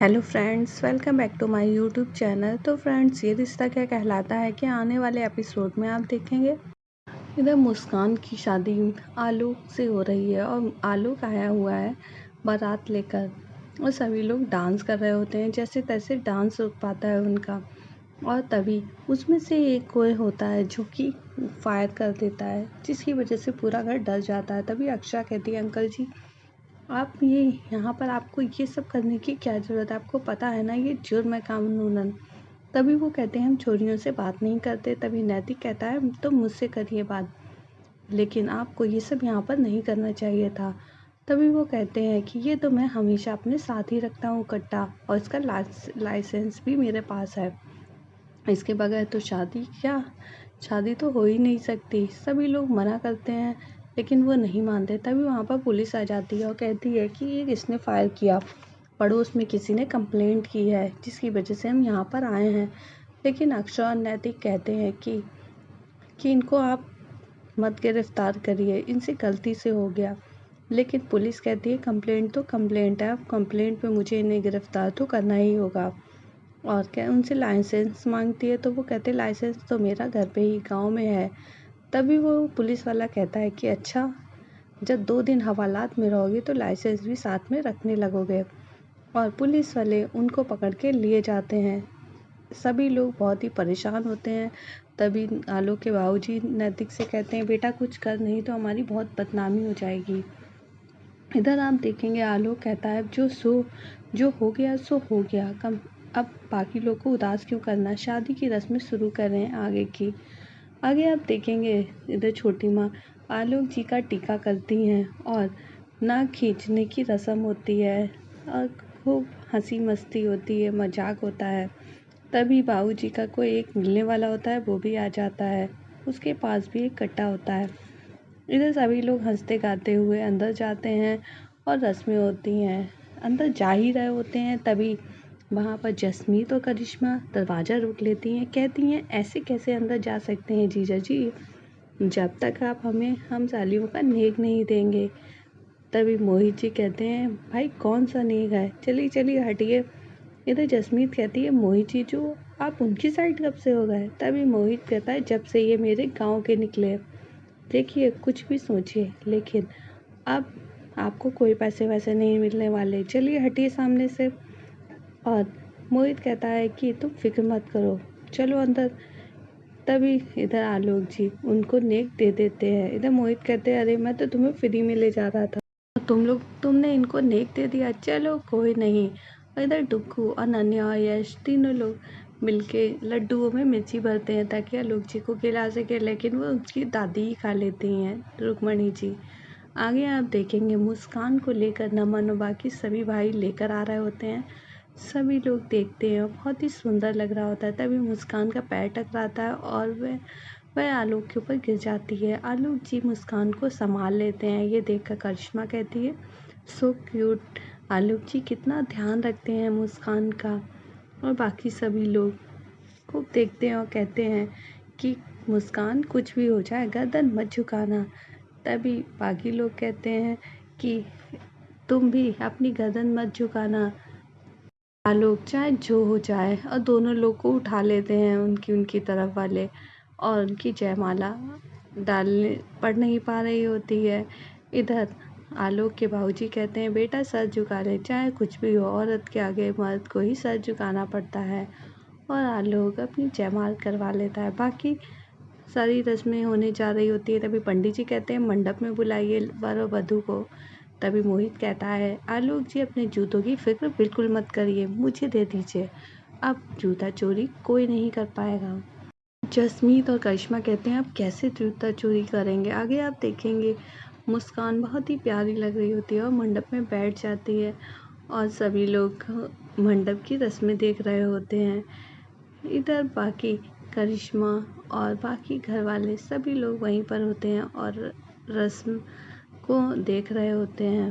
Hello friends, welcome back to my YouTube channel. तो friends, ये रिश्ता क्या कहलाता है कि आने वाले एपिसोड में आप देखेंगे इधर मुस्कान की शादी आलोक से हो रही है और आलोक आया हुआ है बारात लेकर और सभी लोग डांस कर रहे होते हैं। जैसे तैसे डांस रुक पाता है उनका और तभी उसमें से एक कोई होता है जो कि फायर कर देता है, जिसकी वजह से पूरा घर डर जाता है। तभी अक्षा कहती है, अंकल जी आप ये यहाँ पर आपको ये सब करने की क्या ज़रूरत है? आपको पता है ना ये जुर्म है कानूनन। तभी वो कहते हैं हम चोरियों से बात नहीं करते। तभी नैतिक कहता है तो मुझसे करिए बात, लेकिन आपको ये सब यहाँ पर नहीं करना चाहिए था। तभी वो कहते हैं कि ये तो मैं हमेशा अपने साथ ही रखता हूँ कट्टा, और इसका लाइसेंस भी मेरे पास है। इसके बगैर तो शादी तो हो ही नहीं सकती। सभी लोग मना करते हैं लेकिन वो नहीं मानते। तभी वहाँ पर पुलिस आ जाती है और कहती है कि ये किसने फायर किया, पड़ोस में किसी ने कंप्लेंट की है जिसकी वजह से हम यहाँ पर आए हैं। लेकिन अक्षय और नैतिक कहते हैं कि इनको आप मत गिरफ्तार करिए, इनसे गलती से हो गया। लेकिन पुलिस कहती है कंप्लेंट तो कंप्लेंट है, अब कंप्लेंट पे मुझे इन्हें गिरफ्तार तो करना ही होगा। और क्या उनसे लाइसेंस मांगती है तो वो कहते लाइसेंस तो मेरा घर पे ही गांव में है। तभी वो पुलिस वाला कहता है कि अच्छा, जब 2 दिन हवालात में रहोगे तो लाइसेंस भी साथ में रखने लगोगे। और पुलिस वाले उनको पकड़ के लिए जाते हैं। सभी लोग बहुत ही परेशान होते हैं। तभी आलोक के बाबूजी नैतिक से कहते हैं बेटा कुछ कर, नहीं तो हमारी बहुत बदनामी हो जाएगी। इधर आप देखेंगे आलोक कहता है जो हो गया सो हो गया, कम अब बाकी लोग को उदास क्यों करना, शादी की रस्में शुरू कर रहे हैं आगे की। आगे आप देखेंगे इधर छोटी माँ आलोक जी का टीका करती हैं और नाक खींचने की रस्म होती है और खूब हंसी मस्ती होती है, मजाक होता है। तभी बाबूजी का कोई एक मिलने वाला होता है, वो भी आ जाता है। उसके पास भी एक कट्टा होता है। इधर सभी लोग हंसते गाते हुए अंदर जाते हैं और रस्में होती हैं। अंदर जा ही रहे होते हैं तभी वहाँ पर जसमीत और करिश्मा दरवाज़ा रोक लेती हैं। कहती हैं ऐसे कैसे अंदर जा सकते हैं जीजा जी, जब तक आप हमें हम सालियों का नेक नहीं देंगे। तभी मोहित जी कहते हैं भाई कौन सा नेक है, चलिए चलिए हटिए। इधर जसमीत कहती है मोहित जी जो आप उनकी साइड कब से हो गए। तभी मोहित कहता है जब से ये मेरे गांव के निकले। देखिए कुछ भी सोचिए लेकिन अब आपको कोई पैसे वैसे नहीं मिलने वाले, चलिए हटिए सामने से। और मोहित कहता है कि तुम फिक्र मत करो, चलो अंदर। तभी इधर आलोक जी उनको नेक दे देते हैं। इधर मोहित कहते हैं अरे मैं तो तुम्हें फ्री में ले जा रहा था, तुमने इनको नेक दे दिया, चलो कोई नहीं। और इधर डुक्कू, अनन्या और यश तीनों लोग मिलके लड्डुओं में मिर्ची भरते हैं ताकि आलोक जी को खिला सके, लेकिन वो उसकी दादी ही खा लेती हैं, रुक्मणी जी। आगे आप देखेंगे मुस्कान को लेकर नमन और बाकी सभी भाई लेकर आ रहे होते हैं। सभी लोग देखते हैं और बहुत ही सुंदर लग रहा होता है। तभी मुस्कान का पैर टकराता है और वह आलोक के ऊपर गिर जाती है। आलोक जी मुस्कान को संभाल लेते हैं। ये देखकर करिश्मा कहती है सो क्यूट, आलोक जी कितना ध्यान रखते हैं मुस्कान का। और बाकी सभी लोग खूब देखते हैं और कहते हैं कि मुस्कान कुछ भी हो जाए गर्दन मत झुकाना। तभी बाकी लोग कहते हैं कि तुम भी अपनी गर्दन मत झुकाना आलोक, चाहे जो हो जाए। और दोनों लोग को उठा लेते हैं उनकी उनकी तरफ वाले और उनकी जयमाला डालने पढ़ नहीं पा रही होती है। इधर आलोक के बाबूजी कहते हैं बेटा सर झुका ले, चाहे कुछ भी हो औरत के आगे मर्द को ही सर झुकाना पड़ता है। और आलोक अपनी जयमाल करवा लेता है। बाकी सारी रस्में होने जा रही होती है। तभी पंडित जी कहते हैं मंडप में बुलाइए वर और वधू को। तभी मोहित कहता है आलोक जी अपने जूतों की फिक्र बिल्कुल मत करिए, मुझे दे दीजिए, अब जूता चोरी कोई नहीं कर पाएगा। जसमीत और करिश्मा कहते हैं अब कैसे जूता चोरी करेंगे। आगे आप देखेंगे मुस्कान बहुत ही प्यारी लग रही होती है और मंडप में बैठ जाती है और सभी लोग मंडप की रस्में देख रहे होते हैं। इधर बाकी करिश्मा और बाकी घर वाले सभी लोग वहीं पर होते हैं और रस्म को देख रहे होते हैं।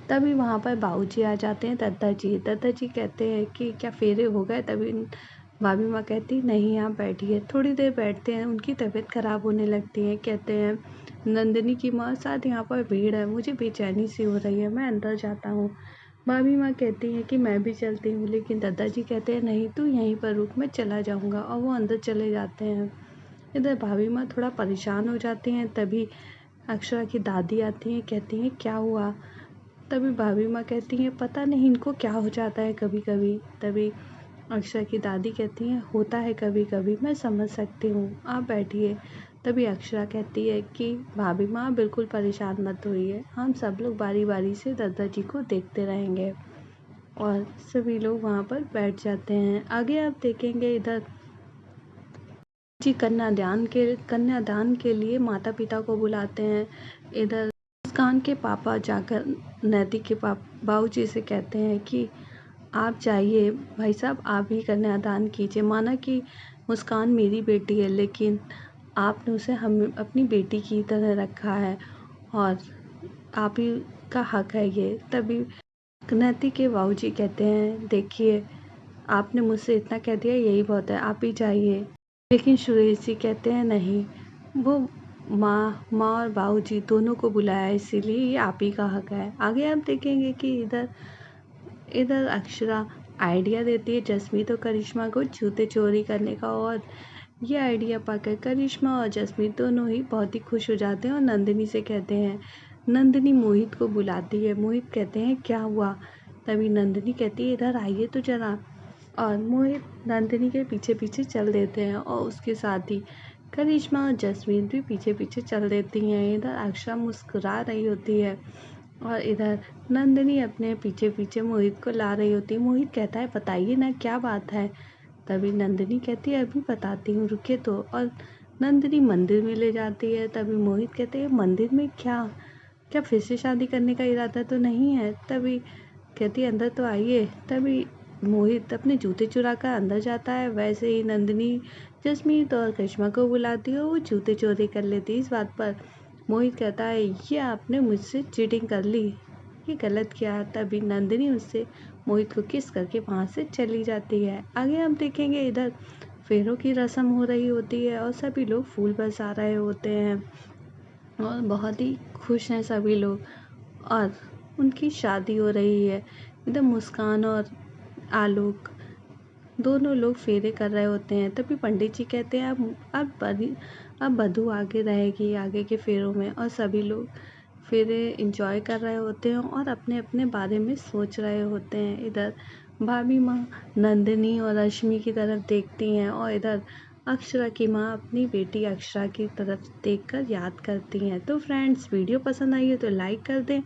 तभी वहाँ पर बाबूजी आ जाते हैं, दादाजी कहते हैं कि क्या फेरे हो गए। तभी भाभी माँ कहती नहीं आप बैठिए। थोड़ी देर बैठते हैं, उनकी तबीयत खराब होने लगती है। कहते हैं नंदिनी की माँ साथ यहाँ पर भीड़ है, मुझे बेचैनी सी हो रही है, मैं अंदर जाता हूँ। भाभी माँ कहती हैं कि मैं भी चलती हूँ, लेकिन दादाजी कहते हैं नहीं तू यहीं पर रुक, मैं चला जाऊँगा, और वो अंदर चले जाते हैं। इधर भाभी माँ थोड़ा परेशान हो जाती हैं। तभी अक्षरा की दादी आती हैं, कहती हैं क्या हुआ। तभी भाभी माँ कहती हैं पता नहीं इनको क्या हो जाता है कभी कभी। तभी अक्षरा की दादी कहती हैं होता है कभी कभी, मैं समझ सकती हूँ, आप बैठिए। तभी अक्षरा कहती है कि भाभी माँ बिल्कुल परेशान मत होइए, हम सब लोग बारी बारी से दादाजी को देखते रहेंगे। और सभी लोग वहाँ पर बैठ जाते हैं। आगे आप देखेंगे इधर जी कन्यादान के लिए माता पिता को बुलाते हैं। इधर मुस्कान के पापा जाकर नैतिक के बाबूजी से कहते हैं कि आप जाइए भाई साहब, आप ही कन्यादान कीजिए। माना कि मुस्कान मेरी बेटी है, लेकिन आपने उसे हम अपनी बेटी की तरह रखा है और आप ही का हक है ये। तभी नैतिक के बाबूजी कहते हैं देखिए आपने मुझसे इतना कह दिया, यही बहुत है, आप ही जाइए। लेकिन सुरेश जी कहते हैं नहीं, वो माँ और बाबूजी दोनों को बुलाया, इसीलिए ये आप ही का हक है। आगे आप देखेंगे कि इधर इधर अक्षरा आइडिया देती है जसमीत और करिश्मा को जूते चोरी करने का, और ये आइडिया पाकर करिश्मा और जसमीत दोनों ही बहुत ही खुश हो जाते हैं और नंदिनी से कहते हैं। नंदिनी मोहित को बुलाती है। मोहित कहते हैं क्या हुआ। तभी नंदिनी कहती है इधर आइए तो जरा, और मोहित नंदिनी के पीछे पीछे चल देते हैं और उसके साथ ही करिश्मा और जसमीत भी पीछे पीछे चल देती हैं। इधर अक्षरा मुस्कुरा रही होती है और इधर नंदिनी अपने पीछे पीछे मोहित को ला रही होती है। मोहित कहता है बताइए ना क्या बात है। तभी नंदिनी कहती है अभी बताती हूँ, रुके तो। और नंदिनी मंदिर में ले जाती है। तभी मोहित कहते हैं मंदिर में क्या क्या फिर से शादी करने का इरादा तो नहीं है। तभी कहती है अंदर तो आइए। तभी मोहित अपने जूते चुरा कर अंदर जाता है। वैसे ही नंदिनी जसमीत और करिश्मा को बुलाती है और वो जूते चोरी कर लेती है। इस बात पर मोहित कहता है ये आपने मुझसे चीटिंग कर ली, ये गलत किया। तभी नंदिनी उससे मोहित को किस करके वहाँ से चली जाती है। आगे हम देखेंगे इधर फेरों की रस्म हो रही होती है और सभी लोग फूल बरसा रहे होते हैं और बहुत ही खुश हैं सभी लोग, और उनकी शादी हो रही है। इधर मुस्कान और आलोक दोनों लोग फेरे कर रहे होते हैं। तभी पंडित जी कहते हैं अब वधू आगे रहेगी आगे के फेरों में, और सभी लोग फेरे एंजॉय कर रहे होते हैं और अपने अपने बारे में सोच रहे होते हैं। इधर भाभी माँ नंदिनी और रश्मि की तरफ देखती हैं और इधर अक्षरा की माँ अपनी बेटी अक्षरा की तरफ देखकर याद करती हैं। तो फ्रेंड्स वीडियो पसंद आई है तो लाइक कर दें।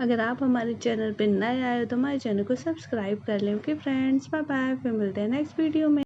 अगर आप हमारे चैनल पर नए आए हो तो हमारे चैनल को सब्सक्राइब कर लें। ओके फ्रेंड्स, बाय बाय, फिर मिलते हैं नेक्स्ट वीडियो में।